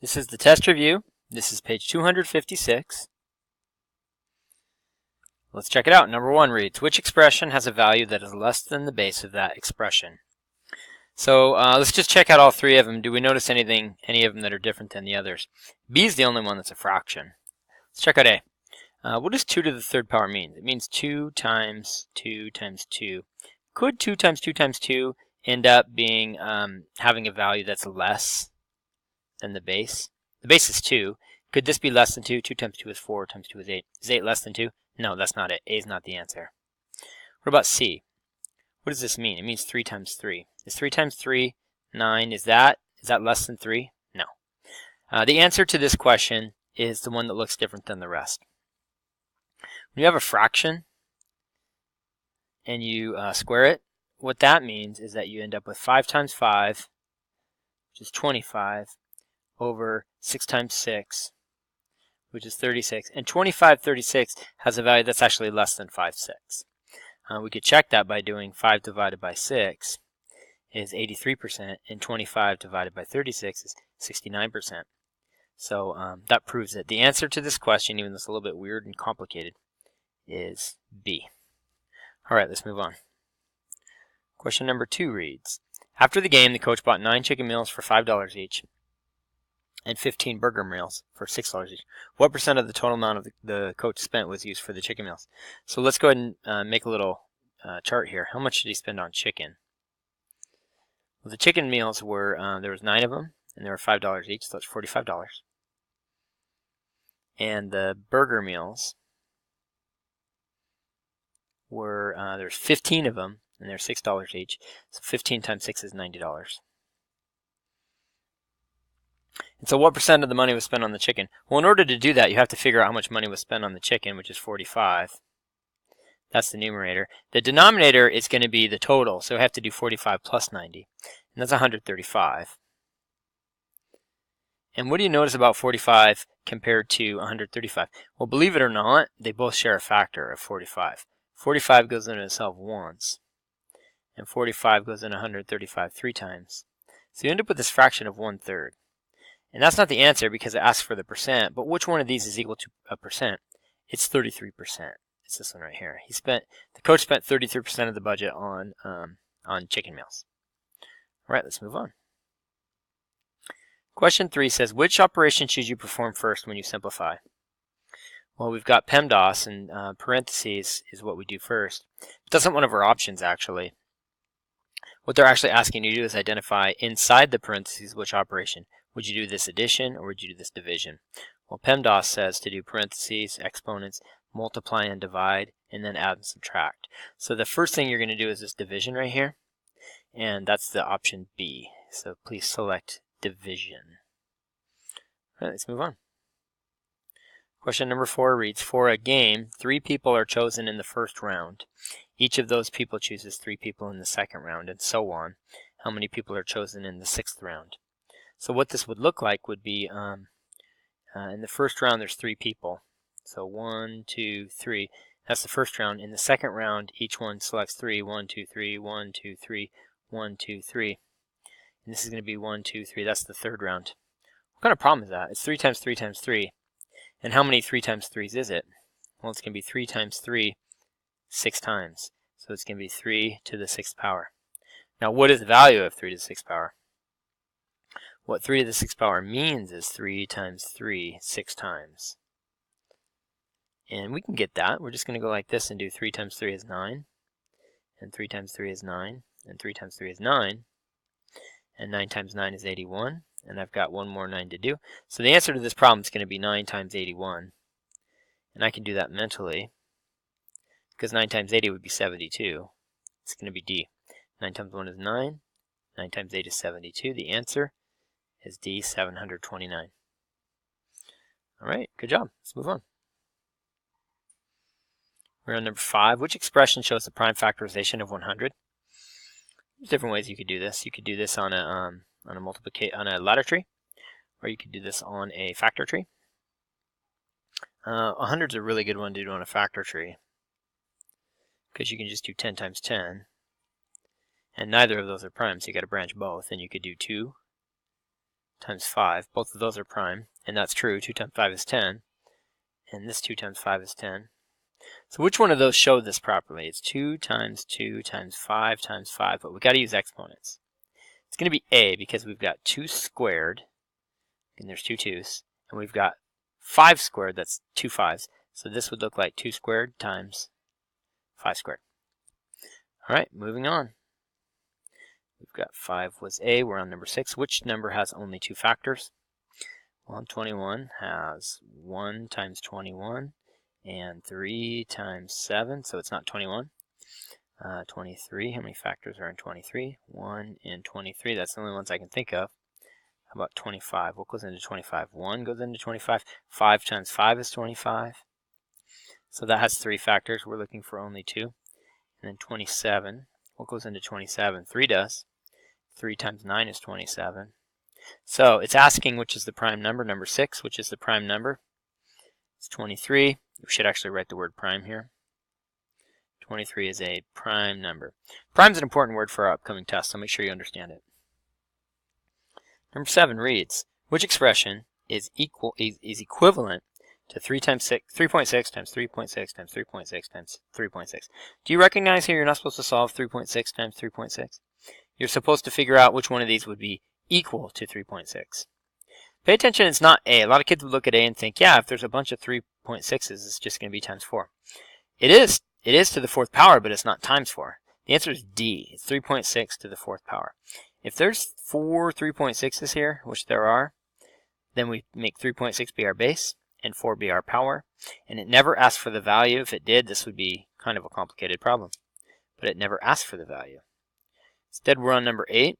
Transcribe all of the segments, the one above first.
This is the test review. This is page 256. Let's check it out. Number 1 reads, which expression has a value that is less than the base of that expression? So let's just check out all three of them. Do we notice any of them that are different than the others? B is the only one that's a fraction. Let's check out A. What does 2 to the third power mean? It means 2 times 2 times 2. Could 2 times 2 times 2 end up being having a value that's less than the base? The base is 2. Could this be less than 2? 2 times 2 is 4, times 2 is 8. Is 8 less than 2? No, that's not it. A is not the answer. What about C? What does this mean? It means 3 times 3. Is 3 times 3 9? Is that less than 3? No. The answer to this question is the one that looks different than the rest. When you have a fraction and you square it, what that means is that you end up with 5 times 5, which is 25, over 6 times 6, which is 36. And 25/36 has a value that's actually less than 5/6. We could check that by doing 5 divided by 6 is 83%, and 25 divided by 36 is 69%. So that proves it. The answer to this question, even though it's a little bit weird and complicated, is B. All right, let's move on. Question number 2 reads, after the game, the coach bought 9 chicken meals for $5 each and 15 burger meals for $6 each. What percent of the total amount of the coach spent was used for the chicken meals? So let's go ahead and make a little chart here. How much did he spend on chicken? Well, the chicken meals were, there was 9 of them, and they were $5 each, so that's $45. And the burger meals were, there's 15 of them, and they're $6 each, so 15 times 6 is $90. And so what percent of the money was spent on the chicken? Well, in order to do that, you have to figure out how much money was spent on the chicken, which is 45. That's the numerator. The denominator is going to be the total, so we have to do 45 plus 90, and that's 135. And what do you notice about 45 compared to 135? Well, believe it or not, they both share a factor of 45. 45 goes into itself once, and 45 goes into 135 3 times. So you end up with this fraction of 1/3. And that's not the answer because it asks for the percent, but which one of these is equal to a percent? It's 33%. It's this one right here. The coach spent 33% of the budget on chicken meals. All right, let's move on. Question 3 says, which operation should you perform first when you simplify? Well, we've got PEMDAS, and parentheses is what we do first. That's not one of our options, actually. What they're actually asking you to do is identify inside the parentheses which operation. Would you do this addition or would you do this division? Well, PEMDAS says to do parentheses, exponents, multiply and divide, and then add and subtract. So the first thing you're going to do is this division right here, and that's the option B. So please select division. All right, let's move on. Question number 4 reads, for a game, 3 people are chosen in the first round. Each of those people chooses 3 people in the second round, and so on. How many people are chosen in the 6th round? So what this would look like would be, in the first round there's 3 people. So 1, 2, 3. That's the first round. In the second round, each one selects 3. 1, 2, 3, 1, 2, 3, 1, 2, 3. And this is going to be 1, 2, 3. That's the third round. What kind of problem is that? It's 3 times 3 times 3. And how many 3 times 3s is it? Well, it's going to be 3 times 3 6 times. So it's going to be 3 to the 6th power. Now, what is the value of 3 to the 6th power? What 3 to the 6th power means is 3 times 3 6 times. And we can get that. We're just going to go like this and do 3 times 3 is 9. And 3 times 3 is 9. And 3 times 3 is 9. And 9 times 9 is 81. And I've got one more 9 to do. So the answer to this problem is going to be 9 times 81. And I can do that mentally, because 9 times 80 would be 72. It's going to be D. 9 times 1 is 9. 9 times 8 is 72. The answer is D, 729. All right, good job. Let's move on. We're on number 5. Which expression shows the prime factorization of 100? There's different ways you could do this. You could do this on a ladder tree, or you could do this on a factor tree. 100 is a really good one to do on a factor tree, because you can just do 10 times 10, and neither of those are prime, so you got to branch both, and you could do 2 times 5. Both of those are prime, and that's true. 2 times 5 is 10, and this 2 times 5 is 10. So which one of those show this properly? It's 2 times 2 times 5 times 5, but we've got to use exponents. It's going to be A because we've got 2 squared, and there's 2 2's, and we've got 5 squared, that's 2 5's. So this would look like 2 squared times 5 squared. All right, moving on. We've got 5 was A, we're on number 6. Which number has only 2 factors? Well, 21 has 1 times 21 and 3 times 7, so it's not 21. 23, how many factors are in 23? 1 and 23, that's the only ones I can think of. How about 25? What goes into 25? 1 goes into 25. 5 times 5 is 25. So that has 3 factors. We're looking for only 2. And then 27. What goes into 27? 3 does. 3 times 9 is 27. So it's asking which is the prime number. Number 6, which is the prime number. It's 23. We should actually write the word prime here. 23 is a prime number. Prime is an important word for our upcoming test, so make sure you understand it. Number 7 reads, which expression is equivalent to 3 times 6, 3.6 times 3.6 times 3.6 times 3.6. Do you recognize here you're not supposed to solve 3.6 times 3.6? You're supposed to figure out which one of these would be equal to 3.6. Pay attention, it's not A. A lot of kids would look at A and think, yeah, if there's a bunch of 3.6's, it's just going to be times 4. It is to the 4th power, but it's not times 4. The answer is D. It's 3.6 to the 4th power. If there's 4 3.6's here, which there are, then we make 3.6 be our base and 4 be our power. And it never asks for the value. If it did, this would be kind of a complicated problem. But it never asks for the value. Instead, we're on number 8.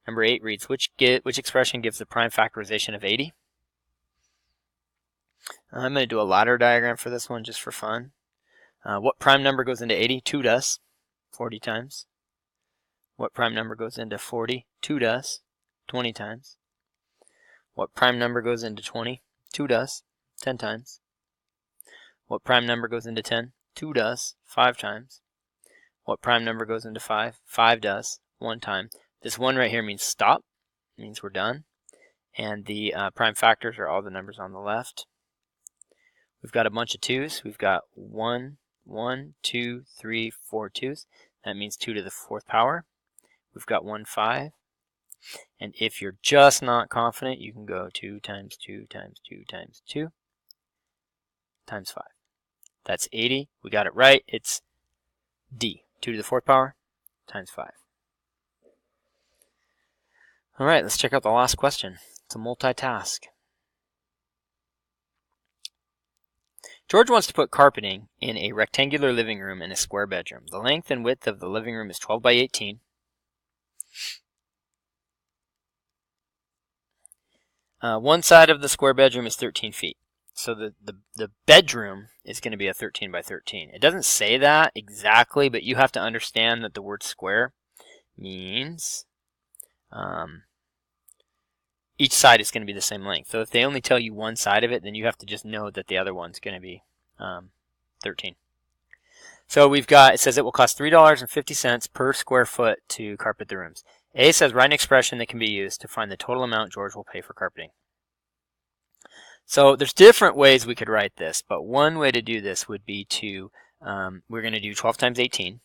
Number 8 reads, which expression gives the prime factorization of 80? I'm going to do a ladder diagram for this one just for fun. What prime number goes into 80? 2 does, 40 times. What prime number goes into 40? 2 does, 20 times. What prime number goes into 20? 2 does, 10 times. What prime number goes into 10? 2 does, 5 times. What prime number goes into 5? 5 does, 1 time. This 1 right here means stop, it means we're done. And the prime factors are all the numbers on the left. We've got a bunch of 2's. We've got 1, 2, 3, 4 2's. That means 2 to the 4th power. We've got 1, 5. And if you're just not confident, you can go 2 times 2 times 2 times 2 times 5. That's 80. We got it right. It's D. 2 to the 4th power times 5. All right, let's check out the last question. It's a multitask. George wants to put carpeting in a rectangular living room and a square bedroom. The length and width of the living room is 12 by 18. One side of the square bedroom is 13 feet. So the bedroom is going to be a 13 by 13. It doesn't say that exactly, but you have to understand that the word square means each side is going to be the same length. So if they only tell you one side of it, then you have to just know that the other one's going to be 13. So we've got, it says it will cost $3.50 per square foot to carpet the rooms. A says write an expression that can be used to find the total amount George will pay for carpeting. So there's different ways we could write this, but one way to do this would be to, we're going to do 12 times 18,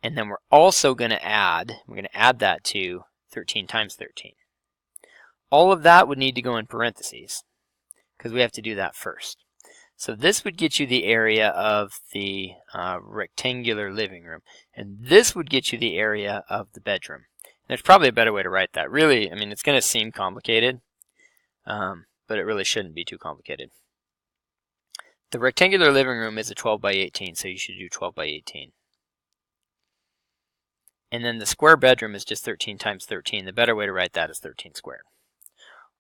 and then we're also going to add that to 13 times 13. All of that would need to go in parentheses, because we have to do that first. So this would get you the area of the rectangular living room, and this would get you the area of the bedroom. And there's probably a better way to write that. Really, I mean, it's going to seem complicated, but it really shouldn't be too complicated. The rectangular living room is a 12 by 18, so you should do 12 by 18. And then the square bedroom is just 13 times 13. The better way to write that is 13 squared.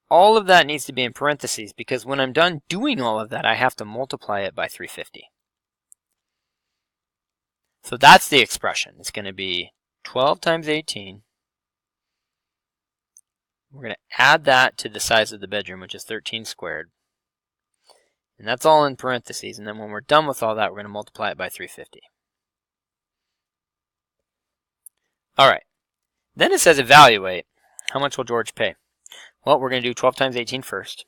All of that needs to be in parentheses because when I'm done doing all of that, I have to multiply it by 350. So that's the expression. It's going to be 12 times 18. We're going to add that to the size of the bedroom, which is 13 squared. And that's all in parentheses. And then when we're done with all that, we're going to multiply it by 350. All right. Then it says evaluate. How much will George pay? Well, we're going to do 12 times 18 first.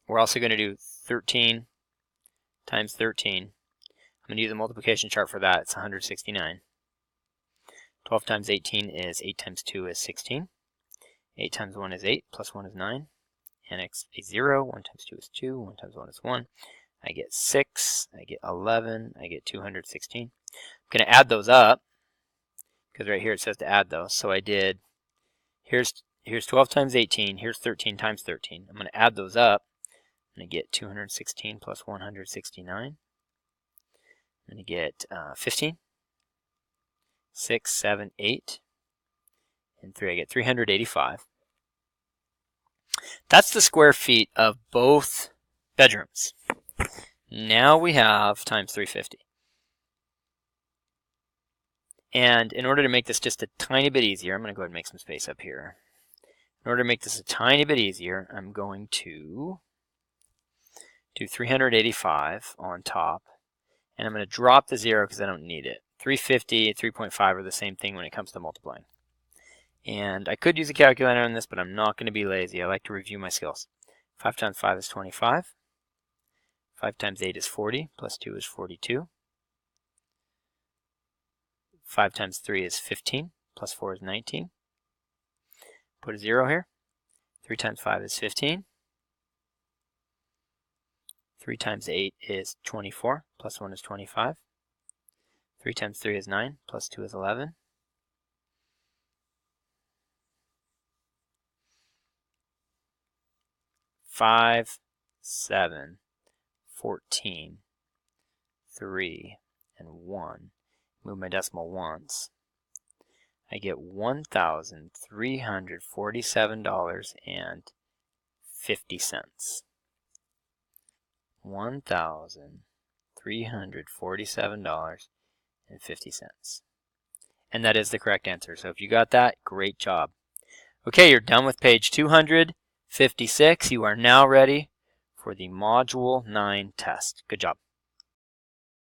We're also going to do 13 times 13. I'm going to use a multiplication chart for that. It's 169. 12 times 18 is 8 times 2 is 16. 8 times 1 is 8, plus 1 is 9. And x is 0. 1 times 2 is 2. 1 times 1 is 1. I get 6. I get 11. I get 216. I'm going to add those up, because right here it says to add those. So I did, here's 12 times 18. Here's 13 times 13. I'm going to add those up. I'm going to get 216 plus 169. I'm going to get 15. 6, 7, 8, and 3. I get 385. That's the square feet of both bedrooms. Now we have times 350. And in order to make this just a tiny bit easier, I'm going to go ahead and make some space up here. In order to make this a tiny bit easier, I'm going to do 385 on top. And I'm going to drop the 0 because I don't need it. 350, 3.5 are the same thing when it comes to multiplying. And I could use a calculator on this, but I'm not going to be lazy. I like to review my skills. 5 times 5 is 25. 5 times 8 is 40, plus 2 is 42. 5 times 3 is 15, plus 4 is 19. Put a 0 here. 3 times 5 is 15. 3 times 8 is 24, plus 1 is 25. 3 times 3 is 9, plus 2 is 11. 5, 7, 14, 3, and 1. Move my decimal once. I get $1,347.50. $1,347.50. And that is the correct answer. So if you got that, great job. Okay, you're done with page 256. You are now ready for the Module 9 test. Good job.